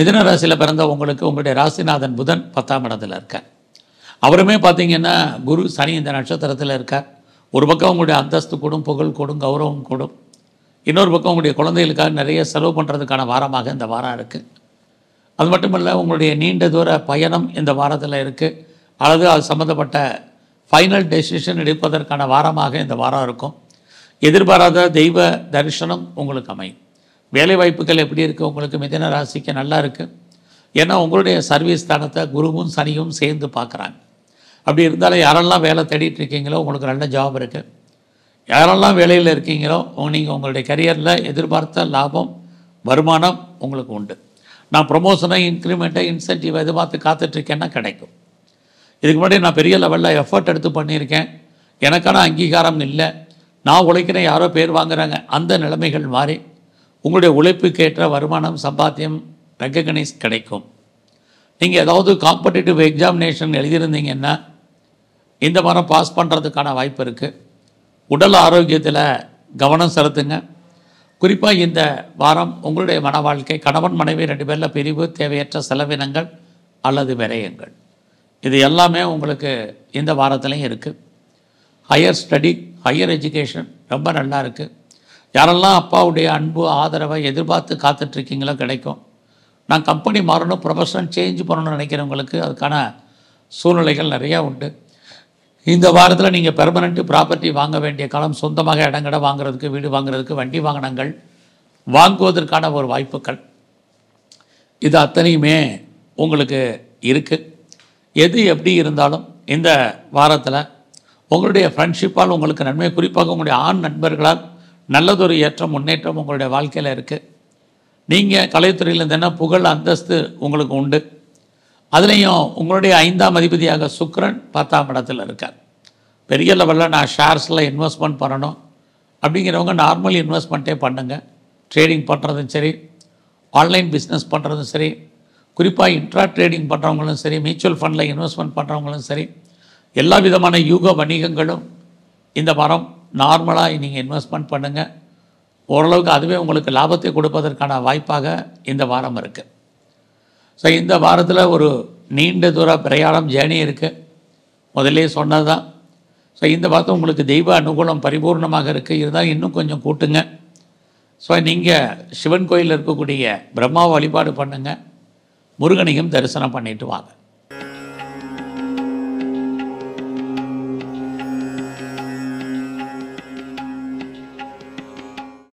மிதுன ராசியில் பிறந்த உங்களுக்கு உங்களுடைய ராசிநாதன் புதன் 10ஆம் இடத்துல இருக்கார். அவருமே பார்த்தீங்கன்னா குரு சனி இந்த நட்சத்திரத்தில் இருக்கார். ஒரு பக்கம் உங்களுடைய அந்தஸ்து கூடும், புகழ் கூடும், கௌரவம் கூடும். இன்னொரு பக்கம் உங்களுடைய குழந்தைகளுக்காக நிறைய செலவு பண்ணுறதுக்கான வாரமாக இந்த வாரம் இருக்குது. அது மட்டும் இல்லை, உங்களுடைய நீண்ட தூர பயணம் இந்த வாரத்தில் இருக்குது. அல்லது அது சம்மந்தப்பட்ட ஃபைனல் டெசிஷன் எடுப்பதற்கான வாரமாக இந்த வாரம் இருக்கும். எதிர்பாராத தெய்வ தரிசனம் உங்களுக்கு அமையும். வேலை வாய்ப்புகள் எப்படி இருக்குது உங்களுக்கு? மிதுன ராசிக்கு நல்லா இருக்குது. ஏன்னா உங்களுடைய சர்வீஸ் ஸ்தானத்தை குருவும் சனியும் சேர்ந்து பார்க்குறாங்க. அப்படி இருந்தாலும் யாரெல்லாம் வேலை தேடிட்டு இருக்கீங்களோ உங்களுக்கு நல்ல ஜாப் இருக்குது. யாரெல்லாம் வேலையில் இருக்கீங்களோ நீங்கள் உங்களுடைய கரியரில் எதிர்பார்த்த லாபம், வருமானம் உங்களுக்கு உண்டு. நான் ப்ரொமோஷனை, இன்க்ரிமெண்ட்டை, இன்சென்டிவ் எதிர்பார்த்து காத்துட்ருக்கேன்னா கிடைக்கும். இதுக்கு முன்னாடி நான் பெரிய லெவலில் எஃபர்ட் எடுத்து பண்ணியிருக்கேன், எனக்கான அங்கீகாரம் இல்லை, நான் உழைக்கிறேன், யாரோ பேர் வாங்குகிறாங்க, அந்த நிலைமைகள் மாறி உங்களுடைய உழைப்புக்கேற்ற வருமானம், சம்பாத்தியம், ரெக்கக்னைஸ் கிடைக்கும். நீங்கள் ஏதாவது காம்படிட்டிவ் எக்ஸாமினேஷன் எழுதியிருந்தீங்கன்னா இந்த வாரம் பாஸ் பண்ணுறதுக்கான வாய்ப்பு இருக்குது. உடல் ஆரோக்கியத்தில் கவனம் செலுத்துங்க. குறிப்பாக இந்த வாரம் உங்களுடைய மன வாழ்க்கை, கணவன் மனைவி 2 பேரில் பிரிவு, தேவையற்ற செலவினங்கள் அல்லது விரயங்கள், இது எல்லாமே உங்களுக்கு இந்த வாரத்துலையும் இருக்குது. ஹையர் ஸ்டடி, ஹையர் எஜுகேஷன் ரொம்ப நல்லா இருக்குது. யாரெல்லாம் அப்பாவுடைய அன்பு, ஆதரவை எதிர்பார்த்து காத்துட்ருக்கீங்களோ கிடைக்கும். நான் கம்பெனி மாறணும், ப்ரொஃபஷன் சேஞ்ச் பண்ணணும்னு நினைக்கிறவங்களுக்கு அதுக்கான சூழ்நிலைகள் நிறையா உண்டு. இந்த வாரத்தில் நீங்கள் பெர்மனெண்ட்டு ப்ராப்பர்ட்டி வாங்க வேண்டிய காலம். சொந்தமாக இடங்கடை வாங்குறதுக்கு, வீடு வாங்குறதுக்கு, வண்டி வாகனங்கள் வாங்குவதற்கான ஒரு வாய்ப்புகள், இது அத்தனையுமே உங்களுக்கு இருக்குது. எது எப்படி இருந்தாலும் இந்த வாரத்தில் உங்களுடைய ஃப்ரெண்ட்ஷிப்பால் உங்களுக்கு நன்மை, குறிப்பாக உங்களுடைய ஆண் நண்பர்களால் நல்லதொரு ஏற்றம், முன்னேற்றம் உங்களுடைய வாழ்க்கையில் இருக்குது. நீங்கள் கலைத்துறையில் இருந்தேன்னா புகழ், அந்தஸ்து உங்களுக்கு உண்டு. அதுலேயும் உங்களுடைய 5ஆம் அதிபதியாக சுக்கிரன் 10ஆம் இடத்துல இருக்கார். பெரிய லெவலில் நான் ஷேர்ஸில் இன்வெஸ்ட்மெண்ட் பண்ணணும் அப்படிங்கிறவங்க நார்மல் இன்வெஸ்ட்மெண்ட்டே பண்ணுங்கள். ட்ரேடிங் பண்ணுறதும் சரி, ஆன்லைன் பிஸ்னஸ் பண்ணுறதும் சரி, குறிப்பாக இன்ட்ரா ட்ரேடிங் பண்ணுறவங்களும் சரி, மியூச்சுவல் ஃபண்டில் இன்வெஸ்ட்மெண்ட் பண்ணுறவங்களும் சரி, எல்லா விதமான யூக வணிகங்களும் இந்த வாரம் நார்மலாக நீங்கள் இன்வெஸ்ட்மெண்ட் பண்ணுங்கள். ஓரளவுக்கு அதுவே உங்களுக்கு லாபத்தை கொடுப்பதற்கான வாய்ப்பாக இந்த வாரம் இருக்குது. ஸோ இந்த வாரத்தில் ஒரு நீண்ட தூர பிரயாணம், ஜேர்னி இருக்குது. முதல்லே சொன்னது தான். ஸோ இந்த வாரத்தில் உங்களுக்கு தெய்வ அனுகூலம் பரிபூர்ணமாக இருக்குது. இருந்தால் இன்னும் கொஞ்சம் கூட்டுங்க. ஸோ நீங்கள் சிவன் கோயிலில் இருக்கக்கூடிய பிரம்மாவை வழிபாடு பண்ணுங்கள், முருகனையும் தரிசனம் பண்ணிட்டு வாங்க.